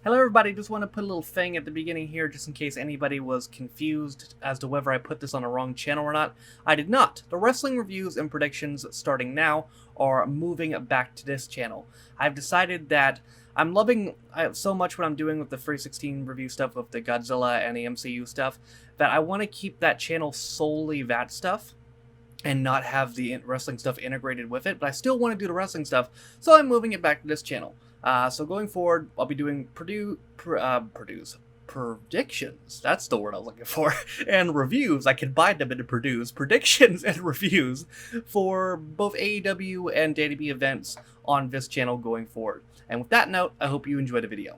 Hello everybody, just want to put a little thing at the beginning here just in case anybody was confused as to whether I put this on a wrong channel or not. I did not. The wrestling reviews and predictions starting now are moving back to this channel. I've decided that I'm loving so much what I'm doing with the 316 review stuff, with the Godzilla and the MCU stuff, that I want to keep that channel solely that stuff and not have the wrestling stuff integrated with it, but I still want to do the wrestling stuff, so I'm moving it back to this channel. So going forward, I'll be doing predictions. That's the word I was looking for. And reviews. I combine them into produce. Predictions and reviews for both AEW and WWE events on this channel going forward. And with that note, I hope you enjoy the video.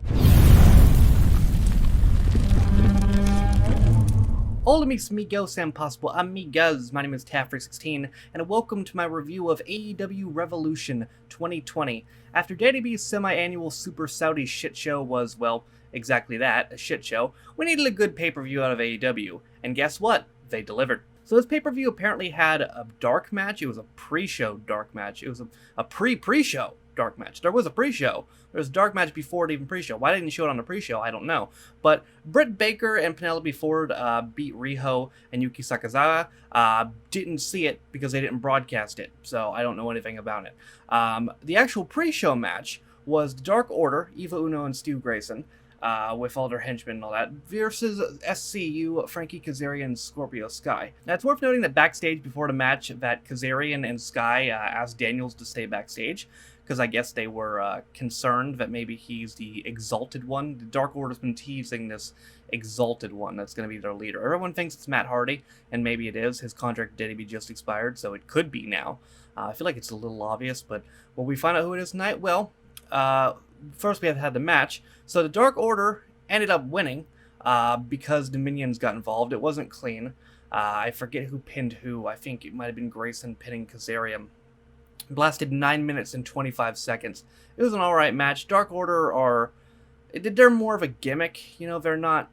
Hola mis amigos and possible amigas, my name is Taffrey16, and welcome to my review of AEW Revolution 2020. After WWE's semi-annual Super Saudi shit show was, well, exactly that, a shit show, we needed a good pay-per-view out of AEW, and guess what? They delivered. So this pay-per-view apparently had a dark match. It was a pre-show dark match. It was a pre-pre-show dark match. There was a pre-show. There was a dark match before it even pre-show. Why didn't you show it on the pre-show? I don't know. But Britt Baker and Penelope Ford beat Riho and Yuki Sakazawa. Didn't see it because they didn't broadcast it, so I don't know anything about it. The actual pre-show match was the Dark Order, Eva Uno and Stu Grayson, with all their henchmen and all that, versus SCU, Frankie Kazarian, and Scorpio Sky. Now, it's worth noting that backstage before the match, that Kazarian and Sky asked Daniels to stay backstage, because I guess they were concerned that maybe he's the Exalted One. The Dark Order's been teasing this Exalted One that's going to be their leader. Everyone thinks it's Matt Hardy, and maybe it is. His contract did be just expired, so it could be now. I feel like it's a little obvious, but will we find out who it is tonight? Well, first we have had the match. So the Dark Order ended up winning because the Minions got involved. It wasn't clean. I forget who pinned who. I think it might have been Grayson pinning Kazarian. It lasted 9 minutes and 25 seconds. It was an alright match. Dark Order they're more of a gimmick. You know, they're not...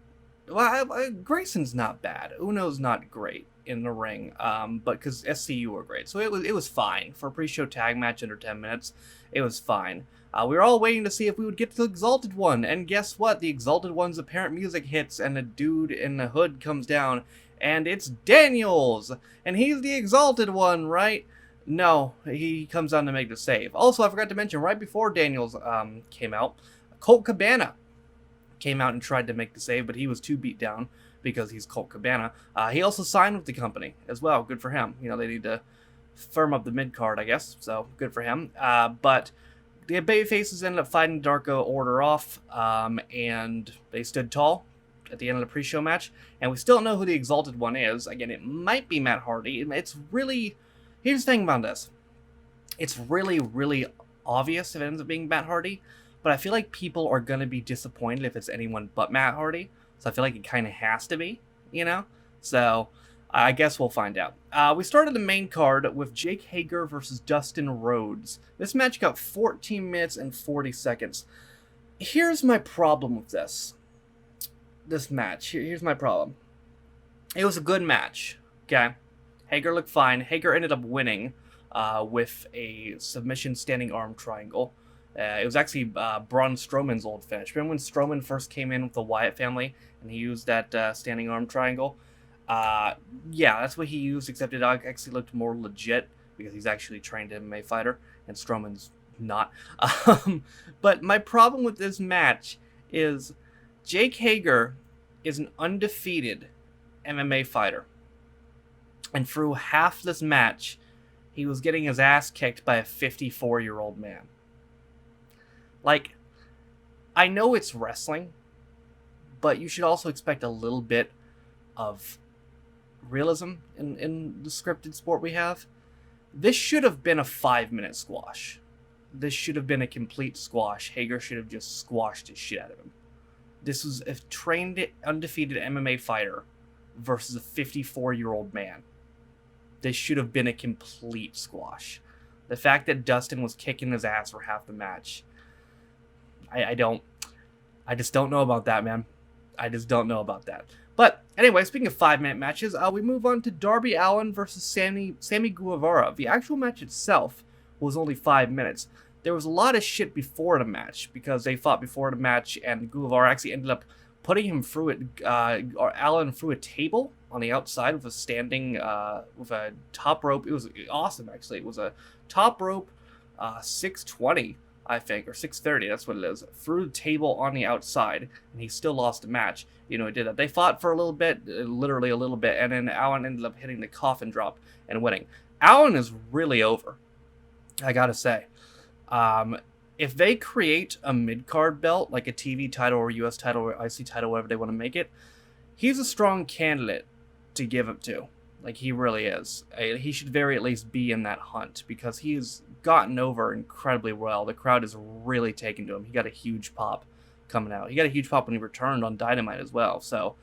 Well, Grayson's not bad. Uno's not great in the ring, but because SCU were great. So it was fine. For a pre-show tag match under 10 minutes, it was fine. We were all waiting to see if we would get to the Exalted One, and guess what? The Exalted One's apparent music hits, and the dude in the hood comes down, and it's Daniels! And he's the Exalted One, right? No, he comes down to make the save. Also, I forgot to mention, right before Daniels came out, Colt Cabana came out and tried to make the save, but he was too beat down because he's Colt Cabana. He also signed with the company as well. Good for him. You know, they need to firm up the mid-card, I guess, so good for him. But the babyfaces ended up fighting Dark Order off, and they stood tall at the end of the pre-show match, and we still don't know who the Exalted One is. Again, it might be Matt Hardy. It's really... Here's the thing about this. It's really, really obvious if it ends up being Matt Hardy, but I feel like people are going to be disappointed if it's anyone but Matt Hardy, so I feel like it kind of has to be, you know? So, I guess we'll find out. We started the main card with Jake Hager versus Dustin Rhodes. This match got 14 minutes and 40 seconds. Here's my problem with this match. Here's my problem. It was a good match, okay? Hager looked fine. Hager ended up winning with a submission standing arm triangle. It was actually Braun Strowman's old finish. Remember when Strowman first came in with the Wyatt family and he used that standing arm triangle? Yeah, that's what he used, except it actually looked more legit because he's actually a trained MMA fighter and Strowman's not. But my problem with this match is Jake Hager is an undefeated MMA fighter. And through half this match, he was getting his ass kicked by a 54-year-old man. Like, I know it's wrestling, but you should also expect a little bit of realism in the scripted sport we have. This should have been a 5-minute squash. This should have been a complete squash. Hager should have just squashed the shit out of him. This was a trained, undefeated MMA fighter versus a 54-year-old man. This should have been a complete squash. The fact that Dustin was kicking his ass for half the match, I just don't know about that, man. I just don't know about that. But anyway, speaking of 5-minute matches, we move on to Darby Allin versus Sammy Guevara. The actual match itself was only 5 minutes. there was a lot of shit before the match because they fought before the match, and Guevara actually ended up putting him through it, or Allen through a table on the outside with a standing, with a top rope. It was awesome, actually. It was a top rope, 620, I think, or 630, that's what it is, through the table on the outside, and he still lost the match. He did that. They fought for a little bit, literally a little bit, and then Allen ended up hitting the coffin drop and winning. Allen is really over, I gotta say. If they create a mid-card belt, like a TV title or US title or IC title, whatever they want to make it, he's a strong candidate to give it to. Like, he really is. He should very at least be in that hunt because he's gotten over incredibly well. The crowd is really taken to him. He got a huge pop coming out. He got a huge pop when he returned on Dynamite as well. So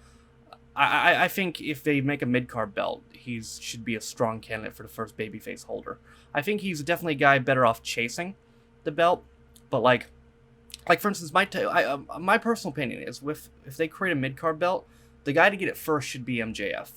I think if they make a mid-card belt, he should be a strong candidate for the first babyface holder. I think he's definitely a guy better off chasing the belt. But like for instance, my personal opinion is if they create a mid-card belt, the guy to get it first should be MJF.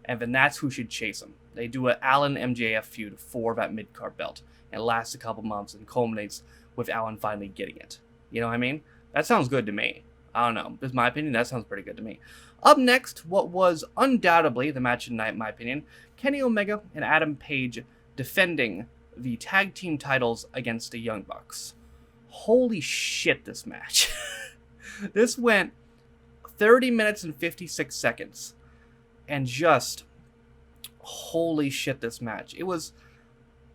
And then that's who should chase him. They do an Allen MJF feud for that mid-card belt. And it lasts a couple months and culminates with Allen finally getting it. You know what I mean? That sounds good to me. I don't know. This is my opinion. That sounds pretty good to me. Up next, what was undoubtedly the match of the night, in my opinion, Kenny Omega and Adam Page defending the tag team titles against the Young Bucks. Holy shit, this match. This went 30 minutes and 56 seconds. And just, holy shit, this match. It was,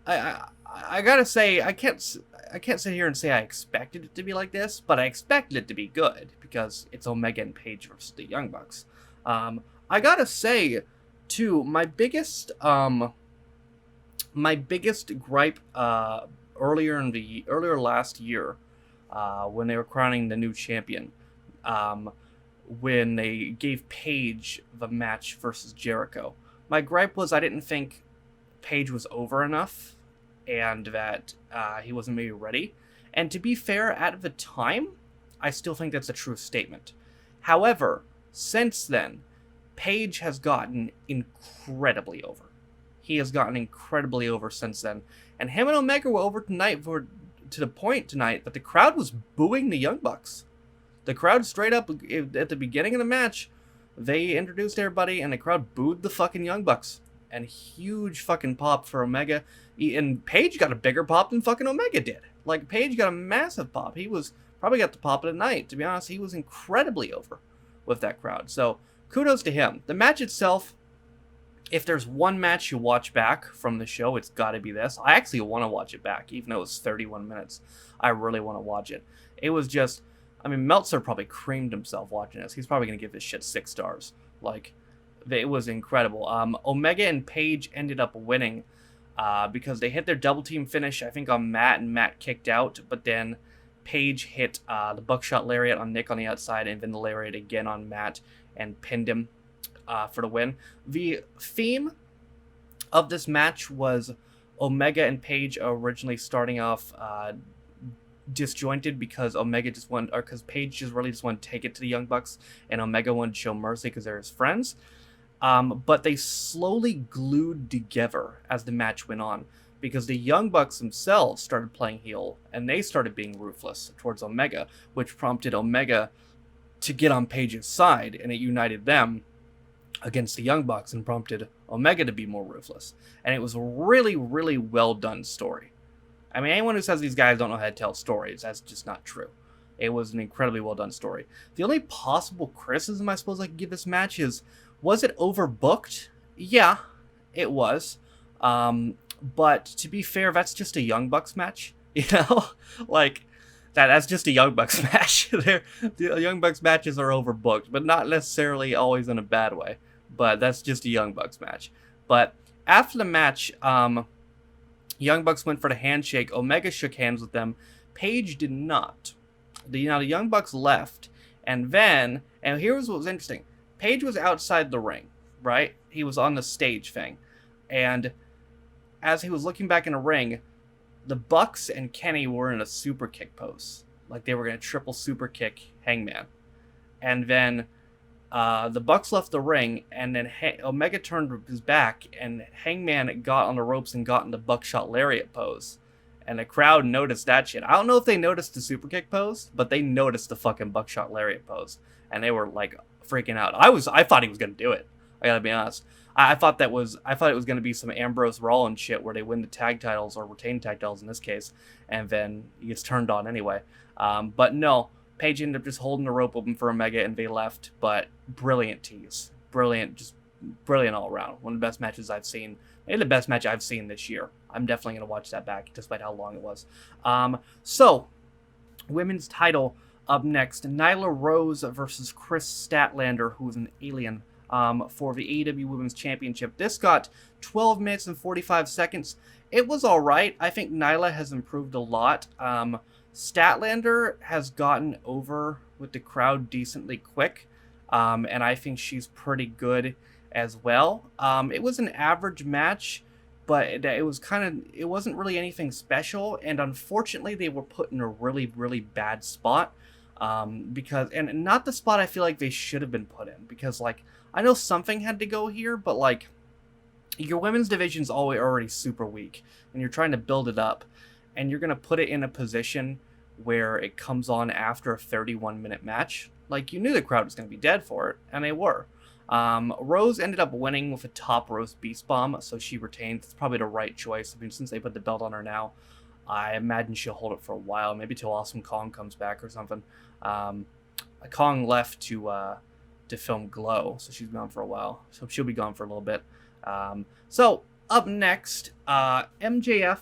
I gotta say, I can't sit here and say I expected it to be like this, but I expected it to be good, because it's Omega and Page versus the Young Bucks. I gotta say, too, my biggest gripe, earlier last year, when they were crowning the new champion, when they gave Page the match versus Jericho. My gripe was I didn't think Page was over enough and that he wasn't maybe ready. And to be fair, at the time, I still think that's a true statement. However, since then, Page has gotten incredibly over. He has gotten incredibly over since then. And him and Omega were over tonight to the point tonight that the crowd was booing the Young Bucks. The crowd straight up, at the beginning of the match, they introduced everybody, and the crowd booed the fucking Young Bucks. And huge fucking pop for Omega. And Page got a bigger pop than fucking Omega did. Like, Page got a massive pop. He was probably got the pop of the night. To be honest, he was incredibly over with that crowd. So, kudos to him. The match itself, if there's one match you watch back from the show, it's got to be this. I actually want to watch it back, even though it was 31 minutes. I really want to watch it. It was just... I mean, Meltzer probably creamed himself watching this. He's probably going to give this shit 6 stars. Like, it was incredible. Omega and Page ended up winning because they hit their double team finish, I think, on Matt, and Matt kicked out. But then Page hit the buckshot lariat on Nick on the outside, and then the lariat again on Matt, and pinned him for the win. The theme of this match was Omega and Page originally starting off disjointed because because Page just really just wanted to take it to the Young Bucks, and Omega wanted to show mercy because they're his friends. But they slowly glued together as the match went on, because the Young Bucks themselves started playing heel, and they started being ruthless towards Omega, which prompted Omega to get on Page's side, and it united them against the Young Bucks and prompted Omega to be more ruthless. And it was a really, really well done story. I mean, anyone who says these guys don't know how to tell stories, that's just not true. It was an incredibly well done story. The only possible criticism I suppose I could give this match is, was it overbooked? Yeah, it was. But to be fair, that's just a Young Bucks match, you know? Like, that's just a Young Bucks match. The Young Bucks matches are overbooked, but not necessarily always in a bad way. But that's just a Young Bucks match. But after the match, Young Bucks went for the handshake. Omega shook hands with them. Page did not. The Young Bucks left. And here's what was interesting. Page was outside the ring, right? He was on the stage thing. And as he was looking back in the ring, the Bucks and Kenny were in a super kick pose. Like they were going to triple super kick Hangman. And then the Bucks left the ring, and then Omega turned his back, and Hangman got on the ropes and got in the buckshot lariat pose. And the crowd noticed that shit. I don't know if they noticed the super kick pose, but they noticed the fucking buckshot lariat pose. And they were like freaking out. I thought he was gonna do it. I gotta be honest. I thought it was gonna be some Ambrose Rollins shit where they win the tag titles or retain tag titles in this case, and then he gets turned on anyway. But no, Paige ended up just holding the rope open for Omega and they left. But brilliant tease, brilliant all around. One of the best matches I've seen. Maybe the best match I've seen this year. I'm definitely gonna watch that back, despite how long it was. So women's title up next: Nyla Rose versus Chris Statlander, who's an alien. For the AEW Women's Championship. This got 12 minutes and 45 seconds. It was alright. I think Nyla has improved a lot. Statlander has gotten over with the crowd decently quick, and I think she's pretty good as well. It was an average match, but it wasn't really anything special, and unfortunately they were put in a really, really bad spot. Because not the spot I feel like they should have been put in, because like I know something had to go here, but like your women's division's already super weak and you're trying to build it up and you're going to put it in a position where it comes on after a 31-minute match. Like, you knew the crowd was going to be dead for it, and they were. Rose ended up winning with a top roast beast bomb, so she retained. It's probably the right choice. I mean, since they put the belt on her now, I imagine she'll hold it for a while, maybe till Awesome Kong comes back or something. Kong left to film Glow, so she's gone for a while. So she'll be gone for a little bit. So up next, MJF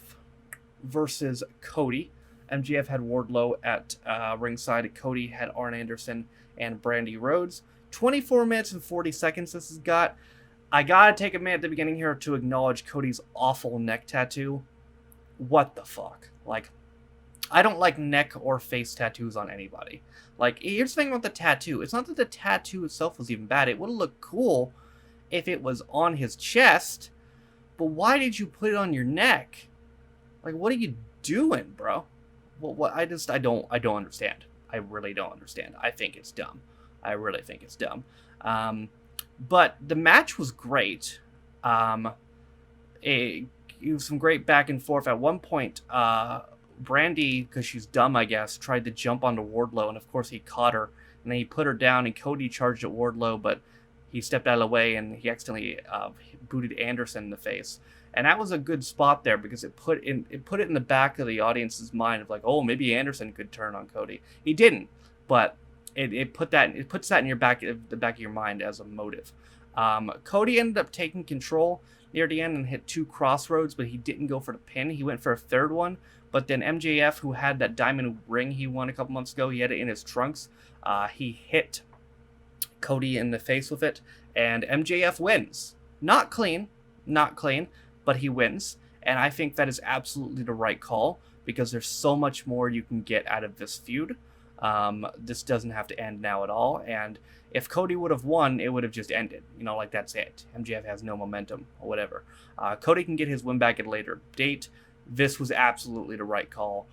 versus Cody. MJF had Wardlow at ringside. Cody had Arn Anderson and Brandy Rhodes. 24 minutes and 40 seconds this has got. I gotta take a minute at the beginning here to acknowledge Cody's awful neck tattoo. What the fuck? Like, I don't like neck or face tattoos on anybody. Like, here's the thing about the tattoo. It's not that the tattoo itself was even bad. It would have looked cool if it was on his chest. But why did you put it on your neck? Like, what are you doing, bro? What? I don't understand. I really don't understand. I think it's dumb. I really think it's dumb. But the match was great. It was some great back and forth. At one point, Brandy, because she's dumb, I guess, tried to jump onto Wardlow, and of course he caught her, and then he put her down, and Cody charged at Wardlow, but he stepped out of the way, and he accidentally booted Anderson in the face. And that was a good spot there, because it put it in the back of the audience's mind of like, oh, maybe Anderson could turn on Cody. He didn't, but it puts that in the back of your mind as a motive. Cody ended up taking control near the end and hit 2 crossroads, but he didn't go for the pin. He went for a third one, but then MJF, who had that diamond ring he won a couple months ago, he had it in his trunks. He hit Cody in the face with it, and MJF wins. Not clean, but he wins. And I think that is absolutely the right call, because there's so much more you can get out of this feud. This doesn't have to end now at all, and if Cody would have won, it would have just ended. You know, like, that's it. MJF has no momentum or whatever. Cody can get his win back at a later date. This was absolutely the right call.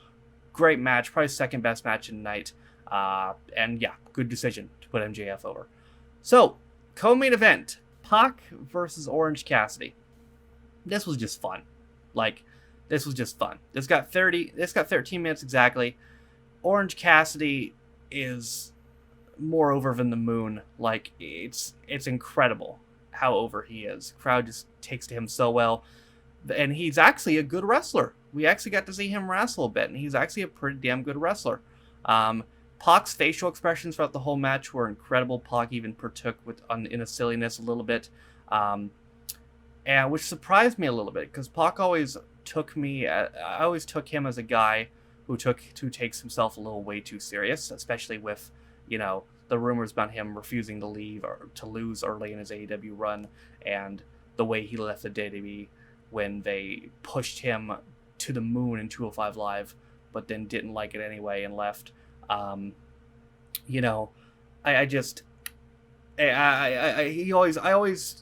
Great match, probably second best match in the night. And yeah, good decision to put MJF over. So, co-main event, Pac versus Orange Cassidy. This was just fun. This got 13 minutes exactly. Orange Cassidy is more over than the moon. Like, it's incredible how over he is. The crowd just takes to him so well. And he's actually a good wrestler. We actually got to see him wrestle a bit, and he's actually a pretty damn good wrestler. Pac's facial expressions throughout the whole match were incredible. Pac even partook in a silliness a little bit, and which surprised me a little bit, because Pac always took me. I always took him as a guy who takes himself a little way too serious, especially with, the rumors about him refusing to leave or to lose early in his AEW run, and the way he left the WWE when they pushed him to the moon in 205 Live, but then didn't like it anyway and left. I always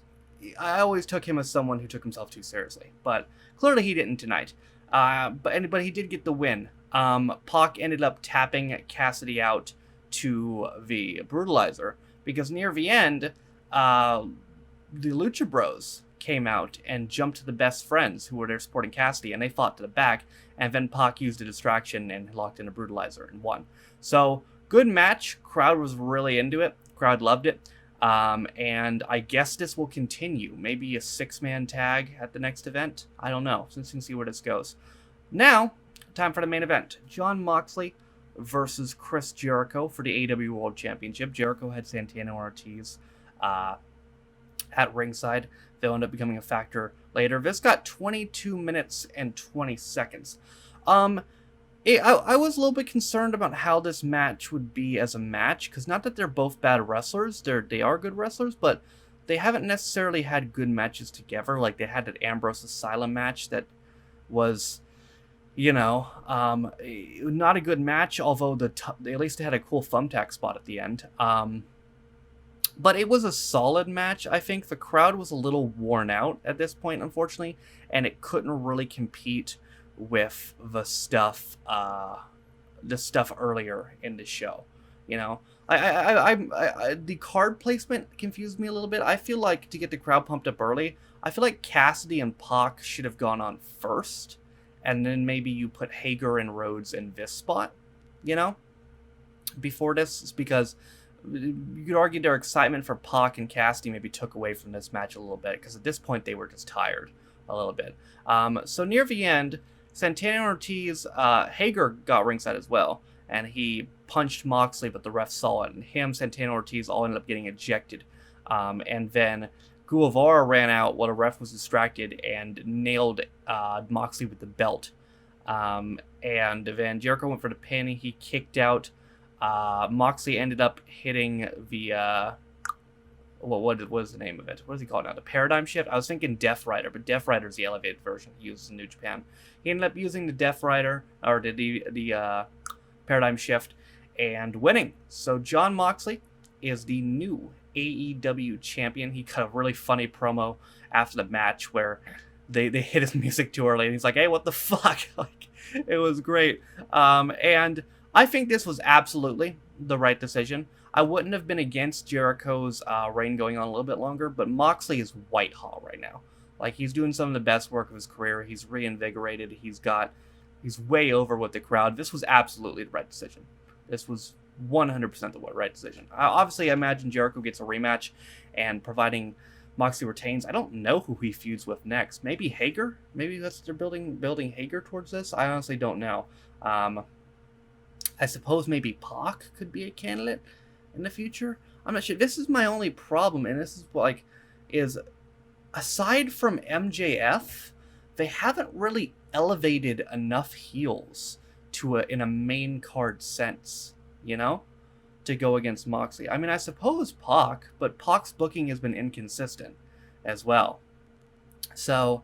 took him as someone who took himself too seriously, but clearly he didn't tonight. But he did get the win. Pac ended up tapping Cassidy out to the Brutalizer, because near the end, the Lucha Bros came out and jumped to the best friends who were there supporting Cassidy, and they fought to the back, and then Pac used a distraction and locked in a brutalizer and won. So, good match. Crowd was really into it. Crowd loved it. And I guess this will continue. Maybe a 6-man tag at the next event. I don't know. Since we can see where this goes. Now, time for the main event. Jon Moxley versus Chris Jericho for the AEW World Championship. Jericho had Santana Ortiz at ringside. They'll end up becoming a factor later. This got 22 minutes and 20 seconds. I was a little bit concerned about how this match would be as a match, because not that they're both bad wrestlers, they are good wrestlers, but they haven't necessarily had good matches together. Like, they had that Ambrose Asylum match that was, not a good match, although they at least had a cool thumbtack spot at the end. But it was a solid match. I think the crowd was a little worn out at this point, unfortunately, and it couldn't really compete with the stuff earlier in the show. The card placement confused me a little bit. I feel like to get the crowd pumped up early, I feel like Cassidy and Pac should have gone on first, and then maybe you put Hager and Rhodes in this spot, before this, because you could argue their excitement for Pac and Cassidy maybe took away from this match a little bit, because at this point they were just tired a little bit. So near the end, Santana Ortiz, Hager got ringside as well, and he punched Moxley, but the ref saw it, and Santana Ortiz all ended up getting ejected. And then Guevara ran out while the ref was distracted and nailed Moxley with the belt. And then Jericho went for the pin. He kicked out. Moxley ended up hitting the what was the name of it? What is he called now? The Paradigm Shift? I was thinking Death Rider, but Death Rider is the elevated version he uses in New Japan. He ended up using the Death Rider, or the Paradigm Shift, and winning. So Jon Moxley is the new AEW champion. He cut a really funny promo after the match where they hit his music too early, and he's like, "Hey, what the fuck?" Like, it was great. And I think this was absolutely the right decision. I wouldn't have been against Jericho's reign going on a little bit longer, but Moxley is white hot right now. Like, he's doing some of the best work of his career. He's reinvigorated. He's way over with the crowd. This was absolutely the right decision. This was 100% the right decision. Obviously, I imagine Jericho gets a rematch, and providing Moxley retains, I don't know who he feuds with next. Maybe Hager? Maybe they're building Hager towards this? I honestly don't know. I suppose maybe Pac could be a candidate in the future. I'm not sure. This is my only problem, and this is aside from MJF, they haven't really elevated enough heels in a main card sense, to go against Moxley. I mean, I suppose Pac, but Pac's booking has been inconsistent as well. So,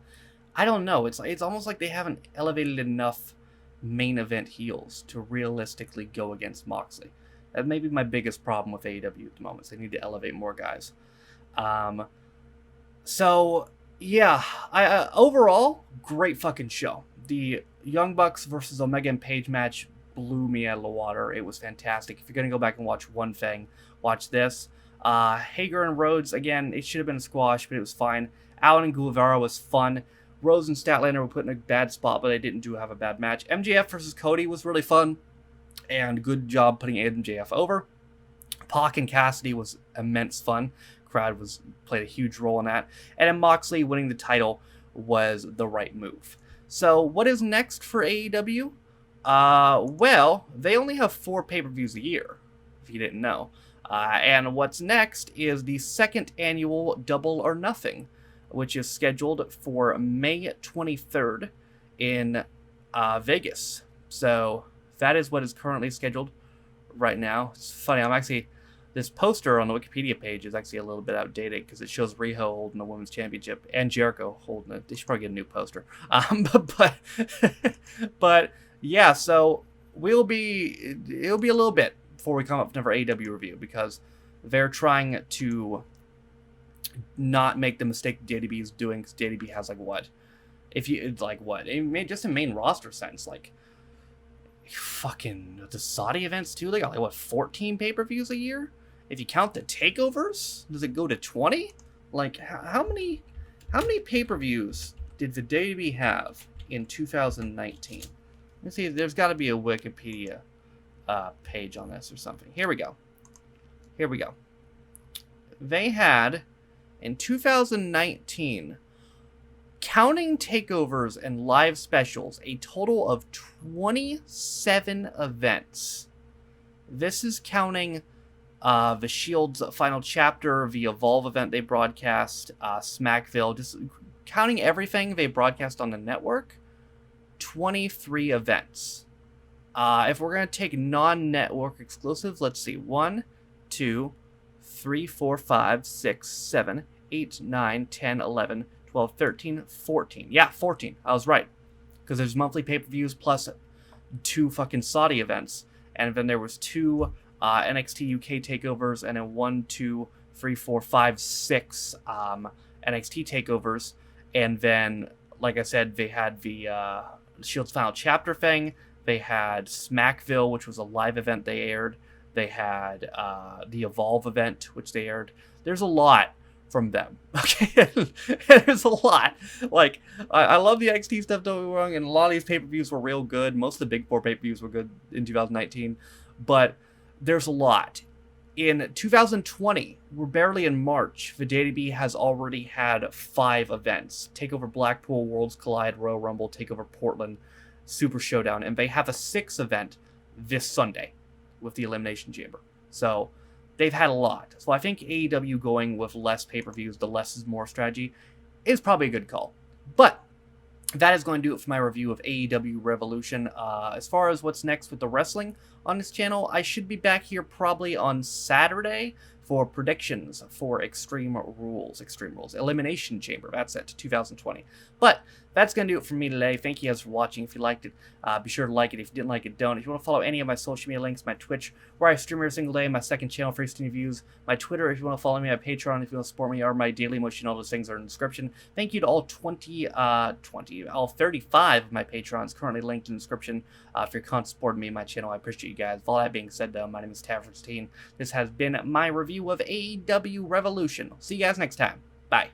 I don't know. It's almost like they haven't elevated enough main event heels to realistically go against Moxley. That may be my biggest problem with AEW at the moment. They need to elevate more guys. So yeah, overall, great fucking show. The Young Bucks versus Omega and Page match blew me out of the water. It was fantastic. If you're gonna go back and watch one thing, watch this. Hager and Rhodes, again, it should have been a squash, but it was fine. Allen and Guevara was fun. Rose and Statlander were put in a bad spot, but they didn't have a bad match. MJF versus Cody was really fun, and good job putting MJF over. Pac and Cassidy was immense fun. Crowd played a huge role in that. And then Moxley winning the title was the right move. So what is next for AEW? Well, they only have 4 pay-per-views a year, if you didn't know. And what's next is the 2nd annual Double or Nothing, which is scheduled for May 23rd in Vegas. So that is what is currently scheduled right now. It's funny, this poster on the Wikipedia page is actually a little bit outdated because it shows Riho holding the women's championship and Jericho holding it. They should probably get a new poster. But yeah, so it'll be a little bit before we come up with another AEW review, because they're trying to not make the mistake JDB is doing, because JDB has just a main roster sense, fucking the Saudi events too. They got 14 pay-per-views a year. If you count the takeovers, does it go to 20? How How many pay-per-views did the WWE have in 2019? Let me see. There's got to be a Wikipedia page on this or something. Here we go. They had, in 2019, counting takeovers and live specials, a total of 27 events. This is counting the Shield's final chapter, the Evolve event they broadcast, Smackville, just counting everything they broadcast on the network, 23 events. If we're going to take non-network exclusives, let's see, 1, 2, 3, 4, 5, 6, 7, 8, 9, 10, 11, 12, 13, 14. Yeah, 14. I was right. Because there's monthly pay-per-views plus 2 fucking Saudi events. And then there was 2 NXT UK takeovers and then 1, 2, 3, 4, 5, 6 NXT takeovers. And then, like I said, they had the Shield's final chapter thing. They had Smackville, which was a live event they aired. They had the Evolve event, which they aired. There's a lot from them. Okay, there's a lot. Like, I love the NXT stuff, don't get me wrong, and a lot of these pay-per-views were real good. Most of the big 4 pay-per-views were good in 2019, but there's a lot. In 2020, we're barely in March, the WWE has already had 5 events. TakeOver Blackpool, Worlds Collide, Royal Rumble, TakeOver Portland, Super Showdown, and they have a 6th event this Sunday with the Elimination Chamber. So they've had a lot. So I think AEW going with less pay-per-views, the less is more strategy, is probably a good call. But that is going to do it for my review of AEW Revolution. As far as what's next with the wrestling on this channel, I should be back here probably on Saturday for predictions for Extreme Rules, Elimination Chamber. That's it, 2020. But that's going to do it for me today. Thank you guys for watching. If you liked it, be sure to like it. If you didn't like it, don't. If you want to follow any of my social media links, my Twitch, where I stream every single day, my second channel, Free Stream Views, my Twitter, if you want to follow me, my Patreon, if you want to support me, or my Daily Motion, all those things are in the description. Thank you to all 35 of my Patrons currently linked in the description. If you're constantly supporting me and my channel, I appreciate you guys. With all that being said, though, my name is Taffers16. This has been my review of AEW Revolution. See you guys next time. Bye.